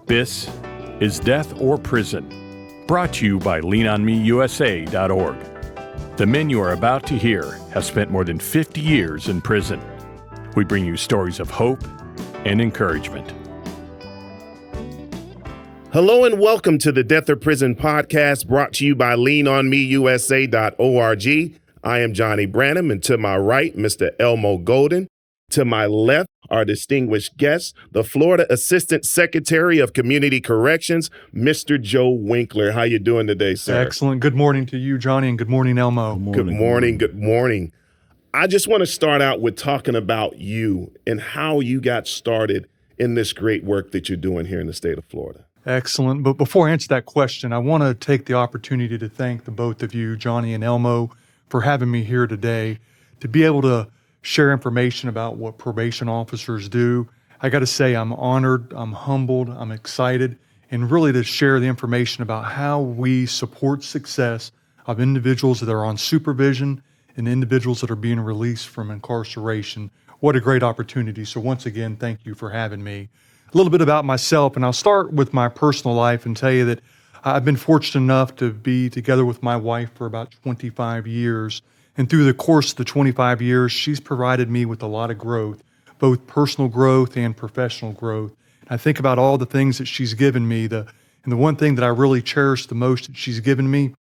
This is Death or Prison, brought to you by leanonmeusa.org. The men you are about to hear have spent more than 50 years in prison. We bring you stories of hope and encouragement. Hello and welcome to the Death or Prison podcast brought to you by leanonmeusa.org. I am Johnny Branham, and to my right, Mr. Elmo Golden. To my left, our distinguished guest, the Florida Assistant Secretary of Community Corrections, Mr. Joe Winkler. How you doing today, sir? Excellent. Good morning to you, Johnny, and good morning, Elmo. Good morning. I just want to start out with talking about you and how you got started in this great work that you're doing here in the state of Florida. Excellent. But before I answer that question, I want to take the opportunity to thank the both of you, Johnny and Elmo, for having me here today to be able to share information about what probation officers do. I got to say, I'm honored, I'm humbled, I'm excited, and really to share the information about how we support success of individuals that are on supervision and individuals that are being released from incarceration. What a great opportunity. So once again, thank you for having me. A little bit about myself, and I'll start with my personal life and tell you that I've been fortunate enough to be together with my wife for about 25 years. And through the course of the 25 years, she's provided me with a lot of growth, both personal growth and professional growth. And I think about all the things that she's given me. And the one thing that I really cherish the most that she's given me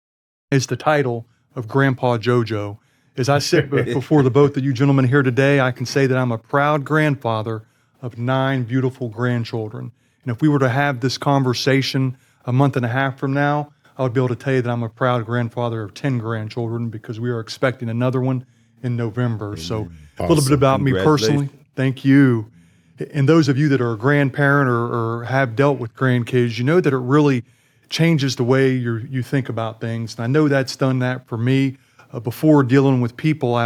is the title of Grandpa JoJo. As I sit before the both of you gentlemen here today, I can say that I'm a proud grandfather of 9 beautiful grandchildren. And if we were to have this conversation a month and a half from now, I would be able to tell you that I'm a proud grandfather of 10 grandchildren because we are expecting another one in November. Amen. So a little bit about me personally. Thank you. And those of you that are a grandparent or have dealt with grandkids, you know that it really changes the way you think about things. And I know that's done that for me. Before dealing with people, I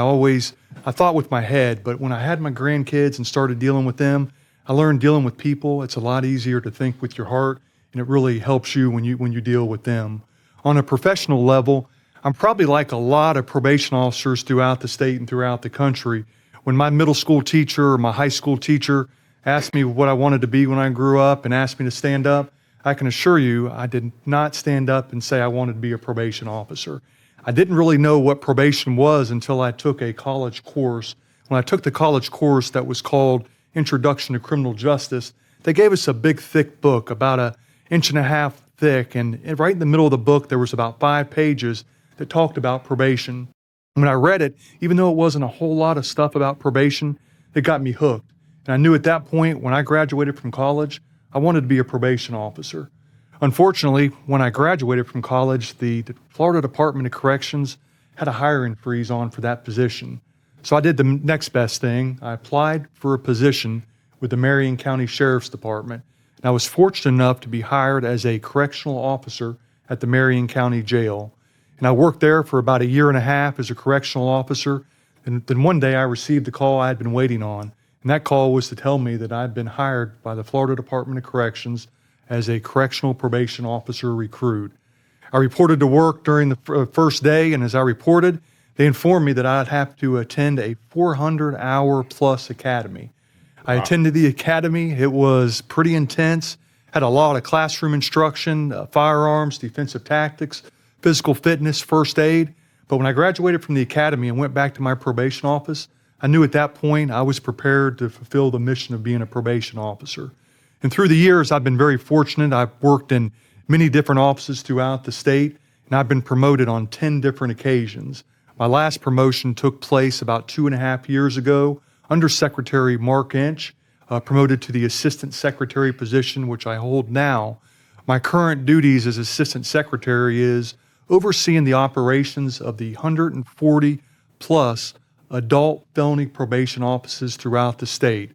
thought with my head, but when I had my grandkids and started dealing with them, I learned dealing with people, it's a lot easier to think with your heart, and it really helps you when you deal with them. On a professional level, I'm probably like a lot of probation officers throughout the state and throughout the country. When my middle school teacher or my high school teacher asked me what I wanted to be when I grew up and asked me to stand up, I can assure you I did not stand up and say I wanted to be a probation officer. I didn't really know what probation was until I took a college course. When I took the college course that was called Introduction to Criminal Justice, they gave us a big, thick book, about 1.5 inches thick, and right in the middle of the book, there was about 5 pages that talked about probation. When I read it, even though it wasn't a whole lot of stuff about probation, it got me hooked. And I knew at that point, when I graduated from college, I wanted to be a probation officer. Unfortunately, when I graduated from college, the Florida Department of Corrections had a hiring freeze on for that position. So I did the next best thing. I applied for a position with the Marion County Sheriff's Department. And I was fortunate enough to be hired as a correctional officer at the Marion County Jail. And I worked there for about 1.5 years as a correctional officer. And then one day I received the call I had been waiting on. And that call was to tell me that I'd been hired by the Florida Department of Corrections as a correctional probation officer recruit. I reported to work during the first day, and as I reported, they informed me that I'd have to attend a 400-hour plus academy. I attended the academy. It was pretty intense, had a lot of classroom instruction, firearms, defensive tactics, physical fitness, first aid. But when I graduated from the academy and went back to my probation office, I knew at that point I was prepared to fulfill the mission of being a probation officer. And through the years, I've been very fortunate. I've worked in many different offices throughout the state, and I've been promoted on 10 different occasions. My last promotion took place about 2.5 years ago under Secretary Mark Inch, promoted to the Assistant Secretary position, which I hold now. My current duties as Assistant Secretary is overseeing the operations of the 140 plus adult felony probation offices throughout the state.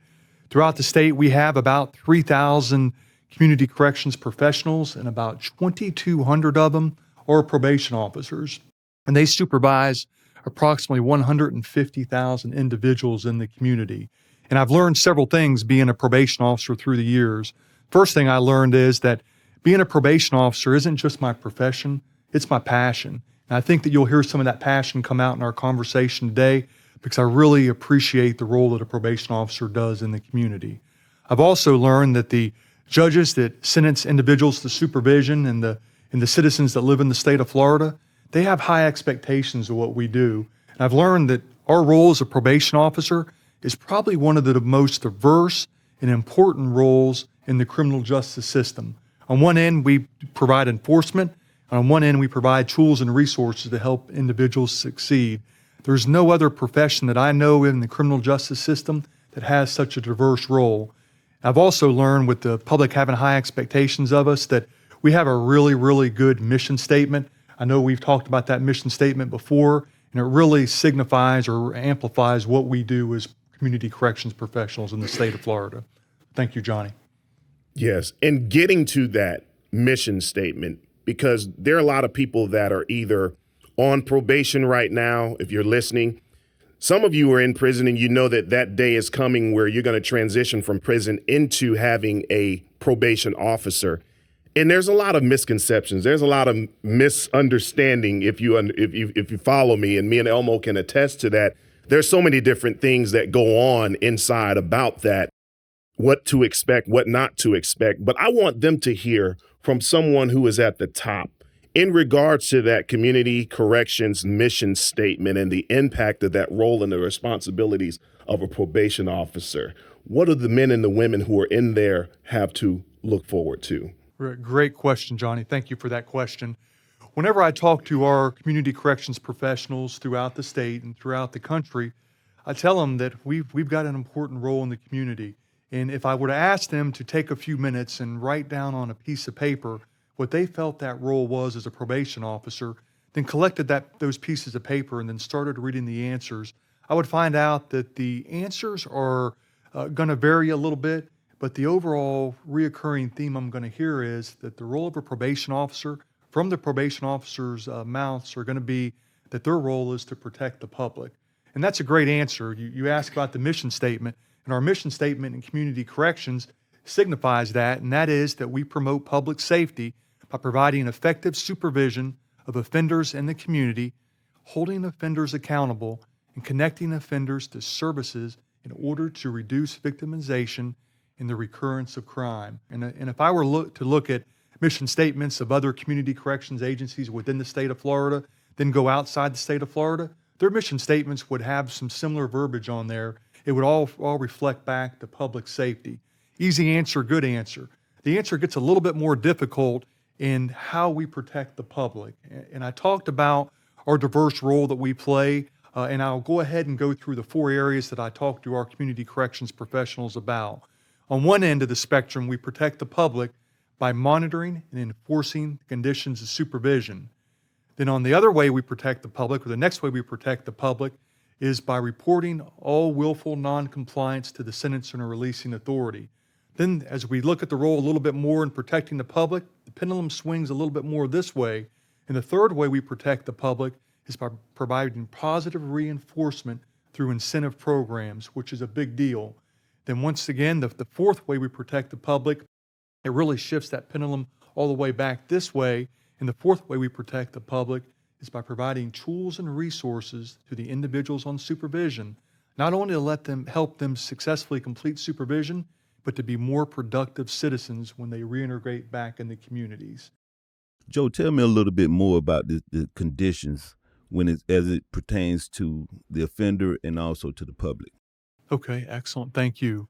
Throughout the state, we have about 3,000 community corrections professionals, and about 2,200 of them are probation officers. And they supervise approximately 150,000 individuals in the community. And I've learned several things being a probation officer through the years. First thing I learned is that being a probation officer isn't just my profession, it's my passion. And I think that you'll hear some of that passion come out in our conversation today, because I really appreciate the role that a probation officer does in the community. I've also learned that the Judges that sentence individuals to supervision and the citizens that live in the state of Florida, they have high expectations of what we do. And I've learned that our role as a probation officer is probably one of the most diverse and important roles in the criminal justice system. On one end, we provide enforcement. On one end, we provide tools and resources to help individuals succeed. There's no other profession that I know in the criminal justice system that has such a diverse role. I've also learned with the public having high expectations of us that we have a really, really good mission statement. I know we've talked about that mission statement before, and it really signifies or amplifies what we do as community corrections professionals in the state of Florida. Thank you, Johnny. Yes, and getting to that mission statement, because there are a lot of people that are either on probation right now, if you're listening. Some of you are in prison and you know that that day is coming where you're going to transition from prison into having a probation officer. And there's a lot of misconceptions. There's a lot of misunderstanding if you follow me, and me and Elmo can attest to that. There's so many different things that go on inside about that, what to expect, what not to expect. But I want them to hear from someone who is at the top in regards to that community corrections mission statement and the impact of that role and the responsibilities of a probation officer. What do the men and the women who are in there have to look forward to? Great question, Johnny. Thank you for that question. Whenever I talk to our community corrections professionals throughout the state and throughout the country, I tell them that we've got an important role in the community. And if I were to ask them to take a few minutes and write down on a piece of paper what they felt that role was as a probation officer, then collected those pieces of paper and then started reading the answers, I would find out that the answers are going to vary a little bit, but the overall reoccurring theme I'm going to hear is that the role of a probation officer from the probation officer's mouths are going to be that their role is to protect the public. And that's a great answer. You ask about the mission statement, and our mission statement in community corrections signifies that, and that is that we promote public safety by providing effective supervision of offenders in the community, holding offenders accountable, and connecting offenders to services in order to reduce victimization and the recurrence of crime. And if I were to look at mission statements of other community corrections agencies within the state of Florida, then go outside the state of Florida, their mission statements would have some similar verbiage on there. It would all reflect back to public safety. Easy answer, good answer. The answer gets a little bit more difficult in how we protect the public. And I talked about our diverse role that we play, and I'll go ahead and go through the 4 areas that I talked to our community corrections professionals about. On one end of the spectrum, we protect the public by monitoring and enforcing the conditions of supervision. Then on the other way we protect the public, or the next way we protect the public, is by reporting all willful noncompliance to the sentencing or releasing authority. Then as we look at the role a little bit more in protecting the public, the pendulum swings a little bit more this way. And the third way we protect the public is by providing positive reinforcement through incentive programs, which is a big deal. Then once again, the fourth way we protect the public, it really shifts that pendulum all the way back this way. And the fourth way we protect the public is by providing tools and resources to the individuals on supervision, not only to help them successfully complete supervision, but to be more productive citizens when they reintegrate back in the communities. Joe, tell me a little bit more about the conditions as it pertains to the offender and also to the public. Okay, excellent. Thank you.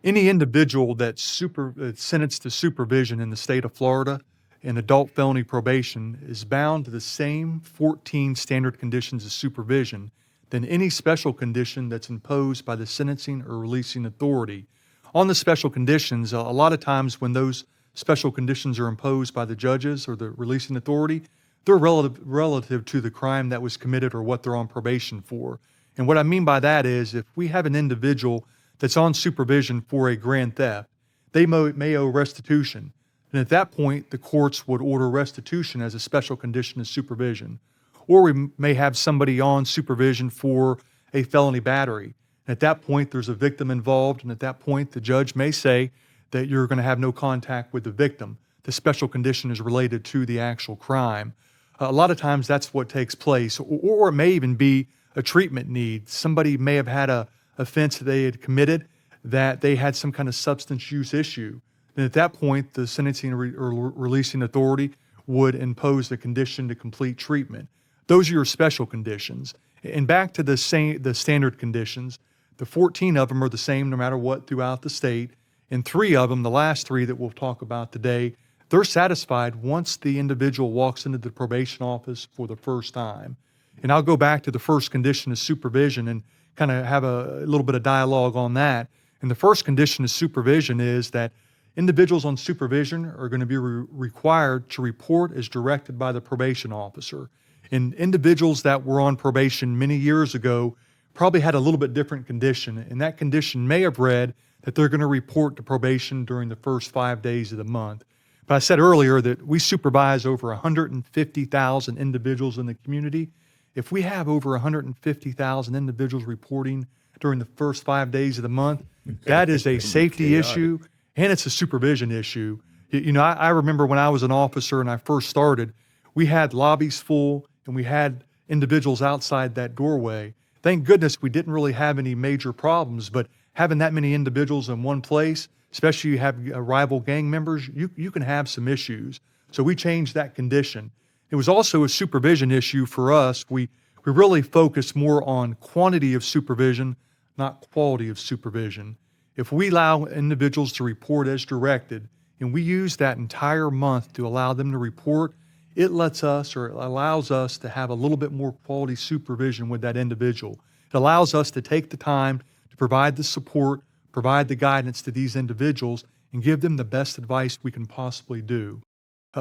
Any individual that's sentenced to supervision in the state of Florida in adult felony probation is bound to the same 14 standard conditions of supervision than any special condition that's imposed by the sentencing or releasing authority. On the special conditions, a lot of times when those special conditions are imposed by the judges or the releasing authority, they're relative to the crime that was committed or what they're on probation for. And what I mean by that is if we have an individual that's on supervision for a grand theft, they may owe restitution. And at that point, the courts would order restitution as a special condition of supervision. Or we may have somebody on supervision for a felony battery. And at that point, there's a victim involved, and at that point, the judge may say that you're going to have no contact with the victim. The special condition is related to the actual crime. A lot of times, that's what takes place. Or it may even be a treatment need. Somebody may have had an offense that they had committed that they had some kind of substance use issue. Then at that point, the sentencing or releasing authority would impose the condition to complete treatment. Those are your special conditions. And back to the standard conditions, the 14 of them are the same no matter what throughout the state. And 3 of them, the last 3 that we'll talk about today, they're satisfied once the individual walks into the probation office for the first time. And I'll go back to the first condition of supervision and kind of have a little bit of dialogue on that. And the first condition of supervision is that individuals on supervision are going to be required to report as directed by the probation officer. And individuals that were on probation many years ago probably had a little bit different condition, and that condition may have read that they're going to report to probation during the first 5 days of the month. But I said earlier that we supervise over 150,000 individuals in the community. If we have over 150,000 individuals reporting during the first 5 days of the month, that is a safety issue and it's a supervision issue. You know, I remember when I was an officer and I first started, we had lobbies full and we had individuals outside that doorway. Thank goodness we didn't really have any major problems, but having that many individuals in one place, especially you have rival gang members, you can have some issues. So we changed that condition. It was also a supervision issue for us. We really focused more on quantity of supervision, not quality of supervision. If we allow individuals to report as directed, and we use that entire month to allow them to report, it lets us or it allows us to have a little bit more quality supervision with that individual. It allows us to take the time to provide the support, provide the guidance to these individuals, and give them the best advice we can possibly do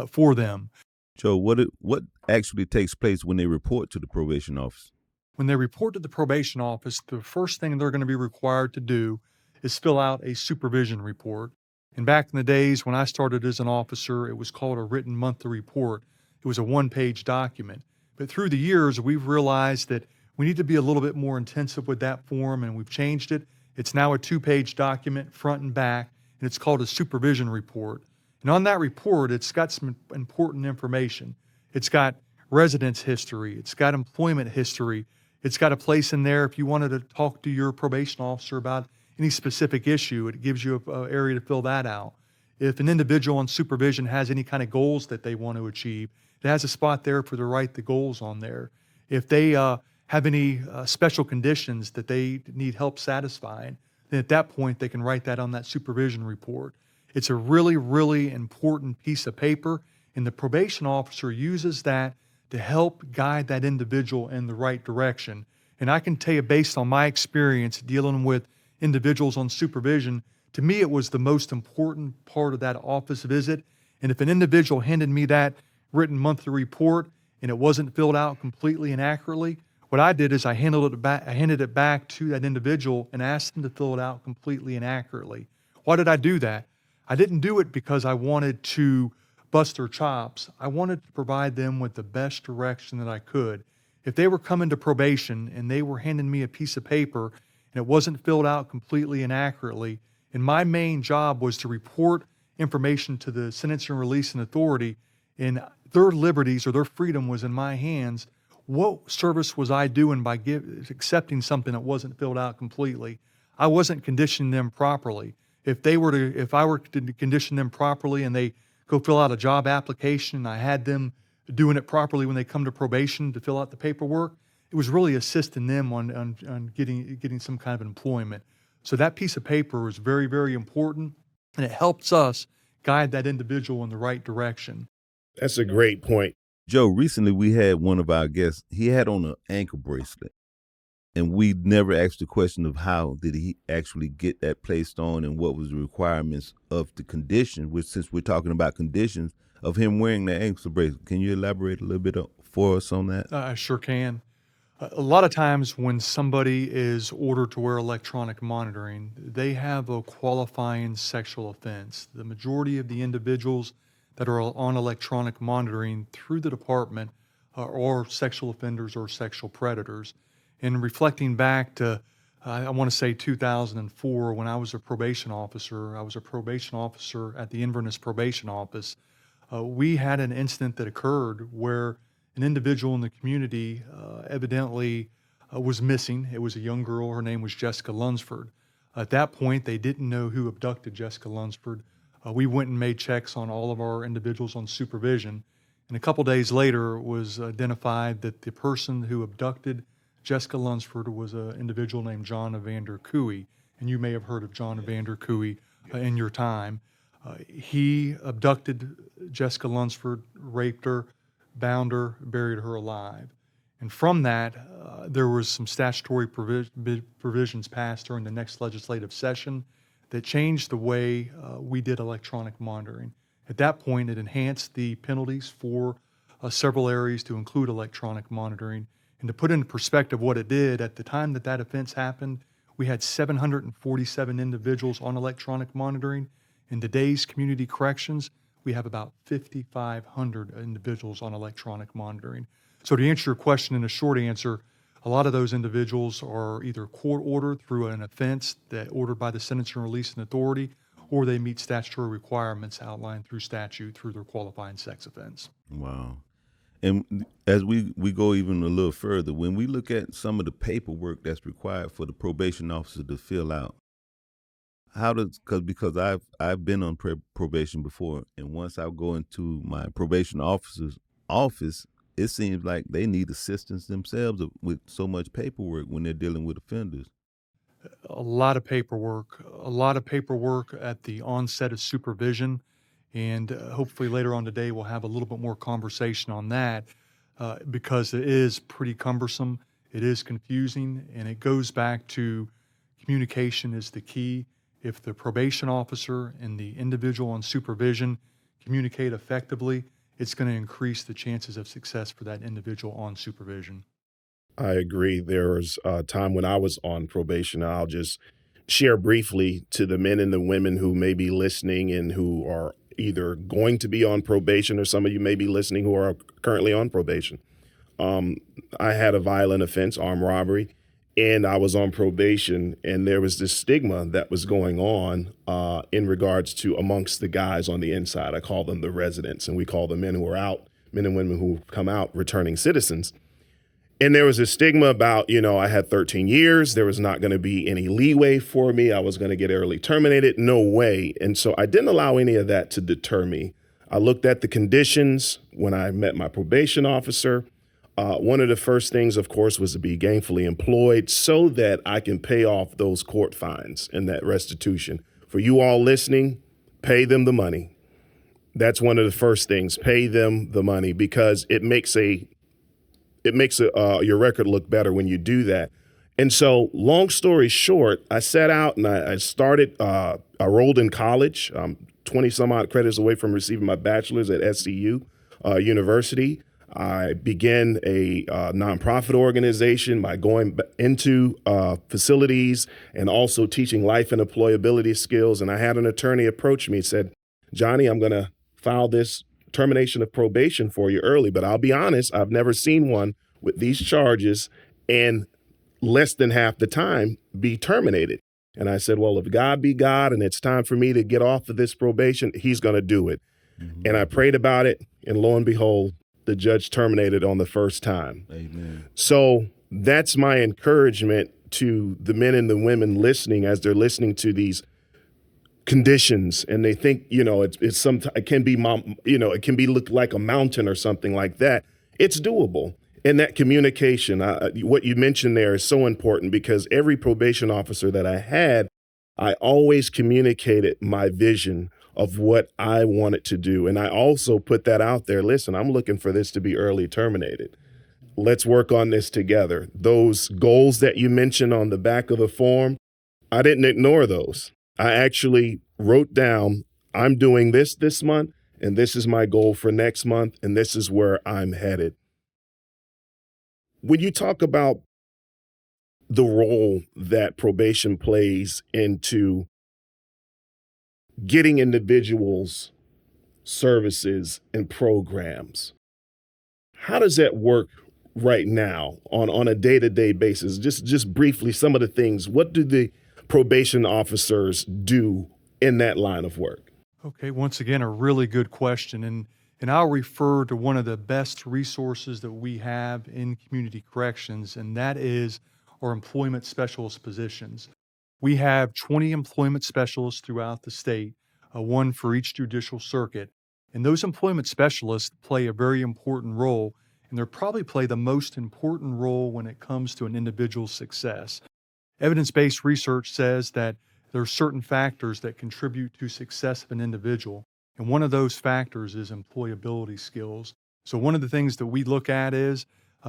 for them. Joe, what actually takes place when they report to the probation office? When they report to the probation office, the first thing they're going to be required to do is fill out a supervision report. And back in the days when I started as an officer, it was called a written monthly report. It was a one-page document. But through the years, we've realized that we need to be a little bit more intensive with that form, and we've changed it. It's now a 2-page document, front and back, and it's called a supervision report. And on that report, it's got some important information. It's got residence history. It's got employment history. It's got a place in there if you wanted to talk to your probation officer about any specific issue. It gives you an area to fill that out. If an individual on supervision has any kind of goals that they want to achieve, it has a spot there for to write the goals on there. If they have any special conditions that they need help satisfying, then at that point they can write that on that supervision report. It's a really, really important piece of paper, and the probation officer uses that to help guide that individual in the right direction. And I can tell you, based on my experience dealing with individuals on supervision, to me it was the most important part of that office visit. And if an individual handed me that written monthly report and it wasn't filled out completely and accurately, what I did is I handed it back to that individual and asked them to fill it out completely and accurately. Why did I do that? I didn't do it because I wanted to bust their chops. I wanted to provide them with the best direction that I could. If they were coming to probation and they were handing me a piece of paper and it wasn't filled out completely and accurately, and my main job was to report information to the Sentencing and Releasing Authority, and their liberties or their freedom was in my hands, what service was I doing by accepting something that wasn't filled out completely? I wasn't conditioning them properly. If I were to condition them properly and they go fill out a job application and I had them doing it properly when they come to probation to fill out the paperwork, it was really assisting them on getting some kind of employment. So that piece of paper is very, very important, and it helps us guide that individual in the right direction. That's a great point. Joe, recently we had one of our guests, he had on an ankle bracelet, and we never asked the question of how did he actually get that placed on and what was the requirements of the condition, which since we're talking about conditions, of him wearing the ankle bracelet. Can you elaborate a little bit for us on that? I sure can. A lot of times when somebody is ordered to wear electronic monitoring, they have a qualifying sexual offense. The majority of the individuals that are on electronic monitoring through the department are sexual offenders or sexual predators. And reflecting back to, I want to say 2004, when I was a probation officer at the Inverness Probation Office. We had an incident that occurred where an individual in the community evidently was missing. It was a young girl. Her name was Jessica Lunsford. At that point, they didn't know who abducted Jessica Lunsford. We went and made checks on all of our individuals on supervision. And a couple days later, it was identified that the person who abducted Jessica Lunsford was an individual named John Evander Cooey. And you may have heard of John Evander Cooey in your time. He abducted Jessica Lunsford, raped her, bound her, buried her alive. And from that, there was some statutory provisions passed during the next legislative session that changed the way we did electronic monitoring. At that point, it enhanced the penalties for several areas to include electronic monitoring. And to put into perspective what it did, at the time that that offense happened, we had 747 individuals on electronic monitoring. In today's community corrections, we have about 5,500 individuals on electronic monitoring. So to answer your question in a short answer, a lot of those individuals are either court ordered through an offense that ordered by the Sentencing and Releasing Authority, or they meet statutory requirements outlined through statute through their qualifying sex offense. Wow. And as we go even a little further, when we look at some of the paperwork that's required for the probation officer to fill out, because I've been on probation before, and once I go into my probation officer's office, it seems like they need assistance themselves with so much paperwork when they're dealing with offenders. A lot of paperwork at the onset of supervision. And hopefully later on today, we'll have a little bit more conversation on that because it is pretty cumbersome. It is confusing, and it goes back to communication is the key. If the probation officer and the individual on supervision communicate effectively, it's going to increase the chances of success for that individual on supervision. I agree. There was a time when I was on probation. I'll just share briefly to the men and the women who may be listening and who are either going to be on probation, or some of you may be listening who are currently on probation. I had a violent offense, armed robbery, and I was on probation, and there was this stigma that was going on in regards to amongst the guys on the inside. I call them the residents, and we call the men who are out, men and women who come out, returning citizens. And there was a stigma about, I had 13 years. There was not going to be any leeway for me. I was going to get early terminated. No way. And so I didn't allow any of that to deter me. I looked at the conditions when I met my probation officer. One of the first things, of course, was to be gainfully employed so that I can pay off those court fines and that restitution. For you all listening, pay them the money. That's one of the first things. Pay them the money, because it makes your record look better when you do that. And so, long story short, I set out and I started, I enrolled in college, 20 some odd credits away from receiving my bachelor's at SCU University. I began a nonprofit organization by going into facilities and also teaching life and employability skills. And I had an attorney approach me and said, Johnny, I'm going to file this termination of probation for you early, but I'll be honest, I've never seen one with these charges and less than half the time be terminated. And I said, well, if God be God and it's time for me to get off of this probation, he's going to do it. Mm-hmm. And I prayed about it, and lo and behold, the judge terminated on the first time. Amen. So that's my encouragement to the men and the women listening as they're listening to these conditions, and they think, it can be look like a mountain or something like that. It's doable. And that communication, what you mentioned there is so important, because every probation officer that I had, I always communicated my vision of what I wanted to do. And I also put that out there. Listen, I'm looking for this to be early terminated. Let's work on this together. Those goals that you mentioned on the back of the form, I didn't ignore those. I actually wrote down, I'm doing this month, and this is my goal for next month, and this is where I'm headed. When you talk about the role that probation plays into getting individuals services and programs, how does that work right now on a day-to-day basis? Just briefly, some of the things. What do the probation officers do in that line of work? Okay, once again, a really good question. And I'll refer to one of the best resources that we have in community corrections, and that is our employment specialist positions. We have 20 employment specialists throughout the state. one for each judicial circuit. And those employment specialists play a very important role, and they probably play the most important role when it comes to an individual's success. Evidence-based research says that there are certain factors that contribute to success of an individual, and one of those factors is employability skills. So one of the things that we look at is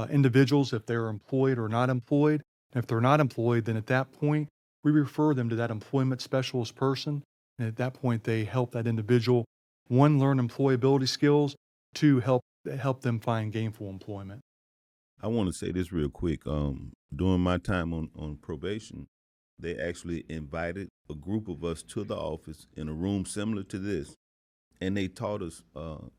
individuals, if they're employed or not employed. And if they're not employed, then at that point, we refer them to that employment specialist person. And at that point, they help that individual, one, learn employability skills, two, help them find gainful employment. I want to say this real quick. During my time on probation, they actually invited a group of us to the office in a room similar to this, and they taught us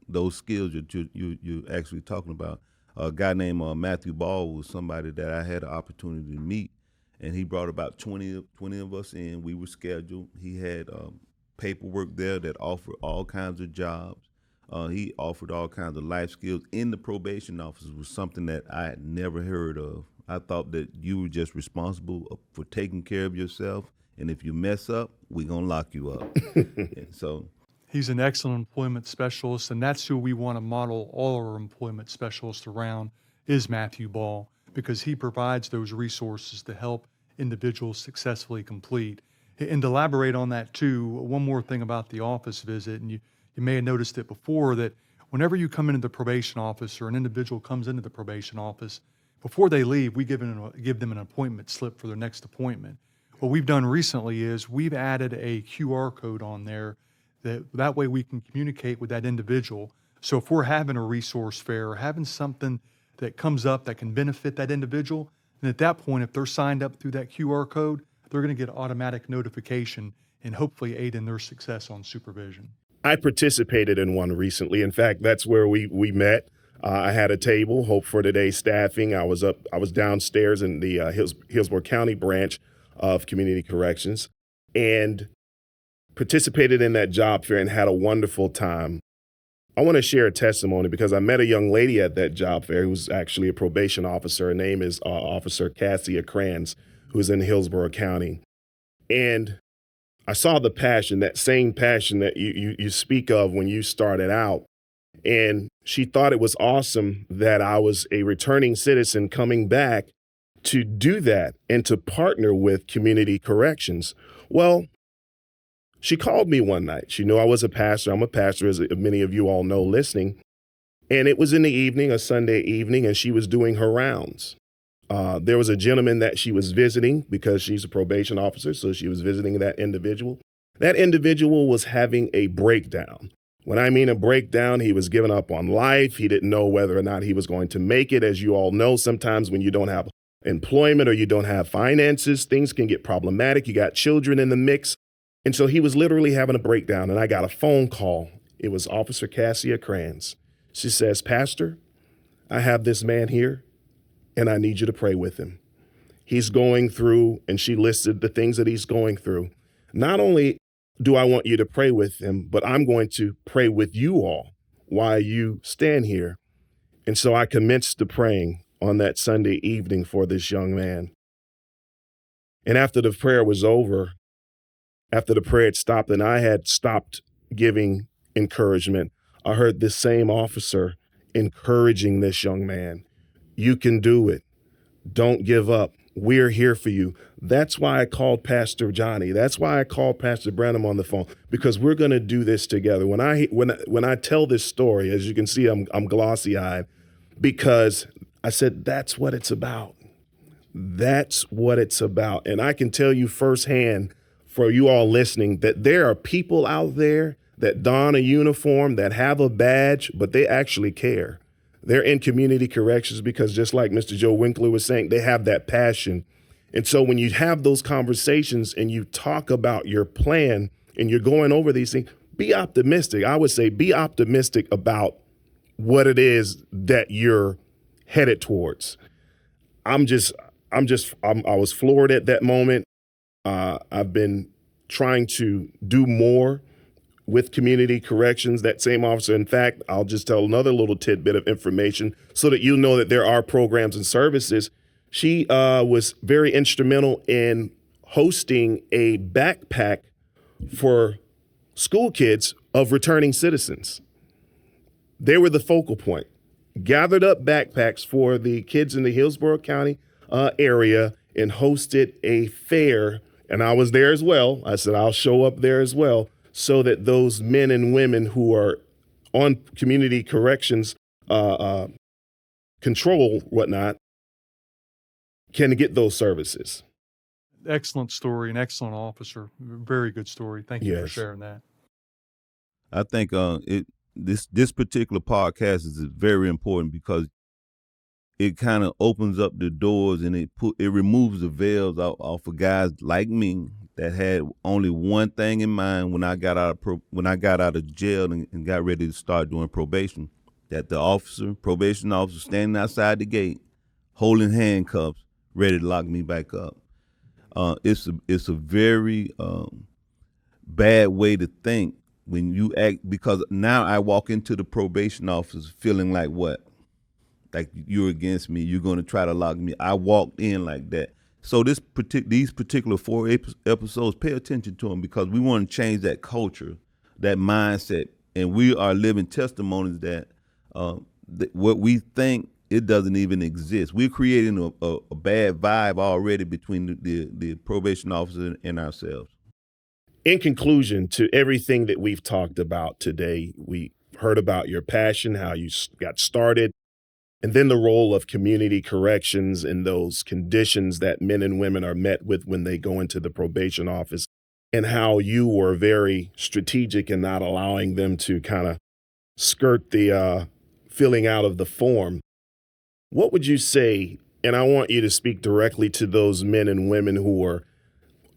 those skills that you're actually talking about. A guy named Matthew Ball was somebody that I had an opportunity to meet, and he brought about 20 of us in. We were scheduled. He had paperwork there that offered all kinds of jobs. He offered all kinds of life skills. In the probation office was something that I had never heard of. I thought that you were just responsible for taking care of yourself, and if you mess up, we're going to lock you up. And so he's an excellent employment specialist, and that's who we want to model all our employment specialists around is Matthew Ball, because he provides those resources to help individuals successfully complete. And to elaborate on that too, one more thing about the office visit, and you may have noticed it before, that whenever you come into the probation office or an individual comes into the probation office, before they leave, we give them an appointment slip for their next appointment. What we've done recently is we've added a QR code on there that way we can communicate with that individual. So if we're having a resource fair or having something that comes up that can benefit that individual, then at that point, if they're signed up through that QR code, they're going to get automatic notification and hopefully aid in their success on supervision. I participated in one recently. In fact, that's where we met. I had a table, Hope for Today's staffing. I was downstairs in the Hillsborough County branch of Community Corrections and participated in that job fair and had a wonderful time. I want to share a testimony because I met a young lady at that job fair who's actually a probation officer. Her name is Officer Cassia Kranz, who's in Hillsborough County. And I saw the passion, that same passion that you speak of when you started out. And she thought it was awesome that I was a returning citizen coming back to do that and to partner with Community Corrections. Well, she called me one night. She knew I was a pastor. I'm a pastor, as many of you all know listening. And it was in the evening, a Sunday evening, and she was doing her rounds. There was a gentleman that she was visiting because she's a probation officer, so she was visiting that individual. That individual was having a breakdown. When I mean a breakdown, he was giving up on life. He didn't know whether or not he was going to make it. As you all know, sometimes when you don't have employment or you don't have finances, things can get problematic. You got children in the mix. And so he was literally having a breakdown, and I got a phone call. It was Officer Cassia Kranz. She says, "Pastor, I have this man here, and I need you to pray with him. He's going through," and she listed the things that he's going through. "Not only do I want you to pray with him, but I'm going to pray with you all while you stand here." And so I commenced to praying on that Sunday evening for this young man. And after the prayer was over, after the prayer had stopped and I had stopped giving encouragement, I heard this same officer encouraging this young man. "You can do it. Don't give up. We're here for you." That's why I called Pastor Johnny. That's why I called Pastor Branham on the phone, because we're going to do this together. When I tell this story, as you can see, I'm glossy-eyed, because I said, that's what it's about. That's what it's about. And I can tell you firsthand, for you all listening, that there are people out there that don a uniform, that have a badge, but they actually care. They're in community corrections because, just like Mr. Joe Winkler was saying, they have that passion. And so when you have those conversations and you talk about your plan and you're going over these things, be optimistic. I would say be optimistic about what it is that you're headed towards. I was floored at that moment. I've been trying to do more with community corrections. That same officer, in fact, I'll just tell another little tidbit of information so that you know that there are programs and services. She was very instrumental in hosting a backpack for school kids of returning citizens. They were the focal point. Gathered up backpacks for the kids in the Hillsborough County area and hosted a fair. And I was there as well. I said, I'll show up there as well, so that those men and women who are on community corrections control, whatnot, can get those services. Excellent story, an excellent officer. Very good story. Thank you for sharing that. I think this particular podcast is very important because it kind of opens up the doors and it removes the veils off of guys like me that had only one thing in mind when I got out of jail and got ready to start doing probation. That the probation officer standing outside the gate, holding handcuffs, ready to lock me back up. It's a very bad way to think when you act, because now I walk into the probation office feeling like what? Like you're against me, you're going to try to lock me. I walked in like that. So these particular 4 episodes, pay attention to them, because we want to change that culture, that mindset, and we are living testimonies that what we think, it doesn't even exist. We're creating a bad vibe already between the probation officer and ourselves. In conclusion to everything that we've talked about today, we heard about your passion, how you got started, and then the role of community corrections and those conditions that men and women are met with when they go into the probation office, and how you were very strategic in not allowing them to kind of skirt the filling out of the form. What would you say, and I want you to speak directly to those men and women who are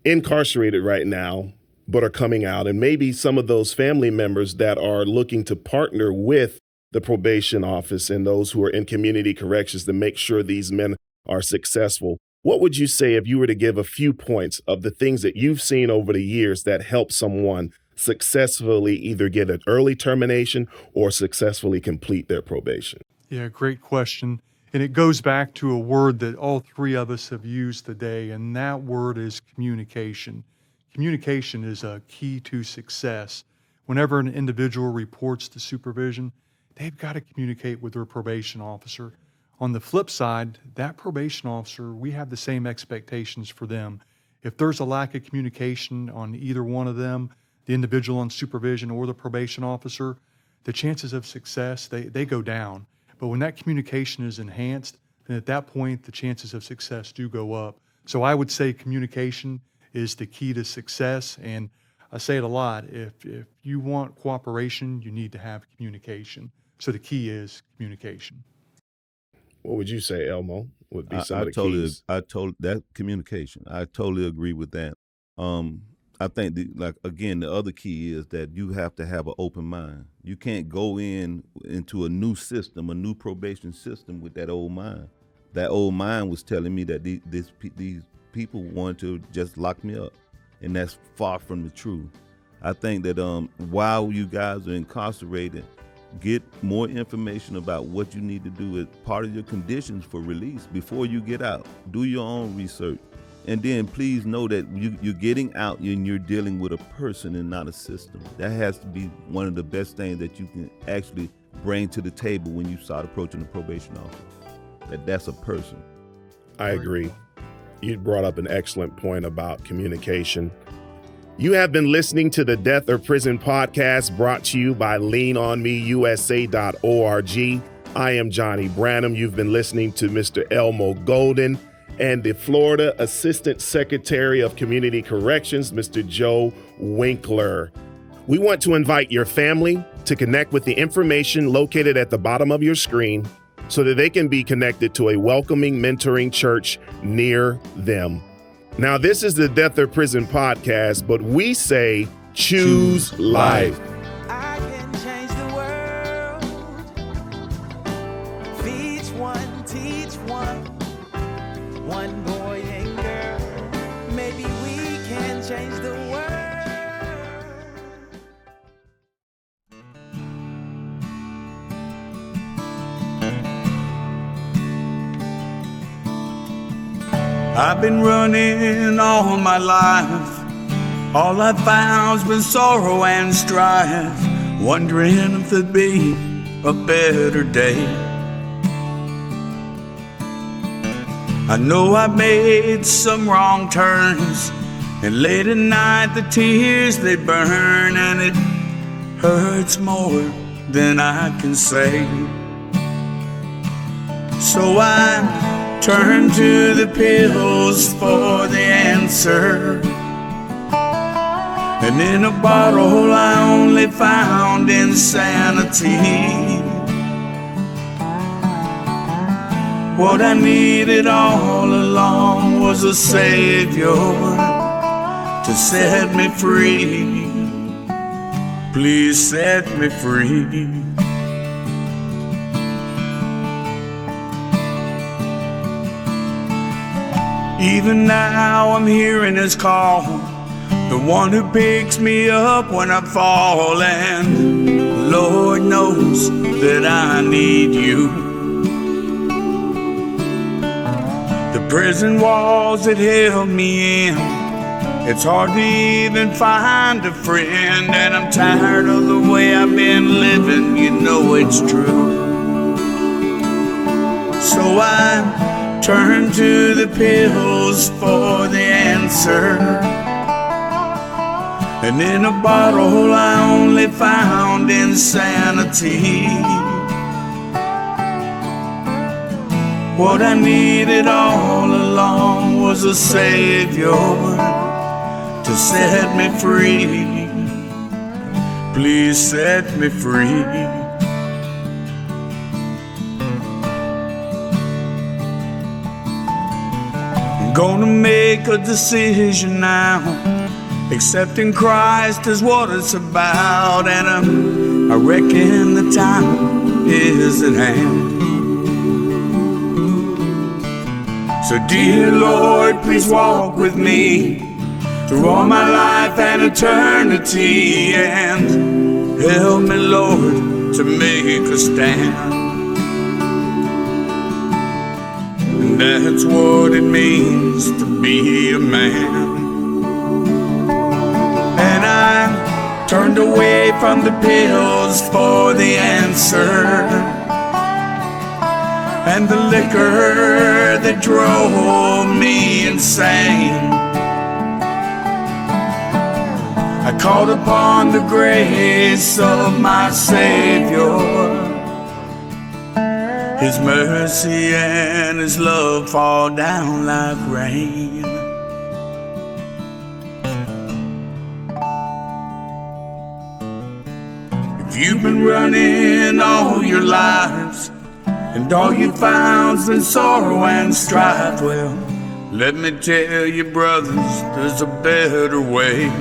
incarcerated right now, but are coming out, and maybe some of those family members that are looking to partner with the probation office and those who are in community corrections to make sure these men are successful. What would you say if you were to give a few points of the things that you've seen over the years that help someone successfully either get an early termination or successfully complete their probation? Yeah, great question. And it goes back to a word that all three of us have used today, and that word is communication. Communication is a key to success. Whenever an individual reports to supervision, they've got to communicate with their probation officer. On the flip side, that probation officer, we have the same expectations for them. If there's a lack of communication on either one of them, the individual on supervision or the probation officer, the chances of success, they go down. But when that communication is enhanced, then at that point, the chances of success do go up. So I would say communication is the key to success. And I say it a lot, if you want cooperation, you need to have communication. So the key is communication. What would you say, Elmo, would be some of the keys? That communication. I totally agree with that. I think, the other key is that you have to have an open mind. You can't go into a new system, a new probation system with that old mind. That old mind was telling me that these people wanted to just lock me up, and that's far from the truth. I think that while you guys are incarcerated, get more information about what you need to do as part of your conditions for release before you get out. Do your own research. And then please know that you're getting out and you're dealing with a person and not a system. That has to be one of the best things that you can actually bring to the table when you start approaching the probation office. That's a person. I agree. You brought up an excellent point about communication. You have been listening to the Death or Prison podcast, brought to you by leanonmeusa.org. I am Johnny Branham. You've been listening to Mr. Elmo Golden and the Florida Assistant Secretary of Community Corrections, Mr. Joe Winkler. We want to invite your family to connect with the information located at the bottom of your screen so that they can be connected to a welcoming, mentoring church near them. Now, this is the Death or Prison podcast, but we say choose life. I can change the world. Feed one, teach one boy and girl. Maybe we can change the world. I've been running all my life, All I found's been sorrow and strife, wondering if there'd be a better day. I know I made some wrong turns, and late at night the tears they burn, and it hurts more than I can say. So I turn to the pills for the answer, and in a bottle I only found insanity. What I needed all along was a savior to set me free. Please set me free. Even now I'm hearing his call, the one who picks me up when I fall, and Lord knows that I need you. The prison walls that held me in, it's hard to even find a friend, and I'm tired of the way I've been living, you know it's true. So I turn to the pills for the answer, and in a bottle I only found insanity. What I needed all along was a savior to set me free. Please set me free. I'm gonna make a decision now. Accepting Christ is what it's about, and I reckon the time is at hand. So dear Lord, please walk with me through all my life and eternity, and help me, Lord, to make a stand. And that's what it means to be a man. And I turned away from the pills for the answer, and the liquor that drove me insane. I called upon the grace of my Savior, His mercy and His love fall down like rain. If you've been running all your lives, and all you found's been sorrow and strife, well, let me tell you, brothers, there's a better way.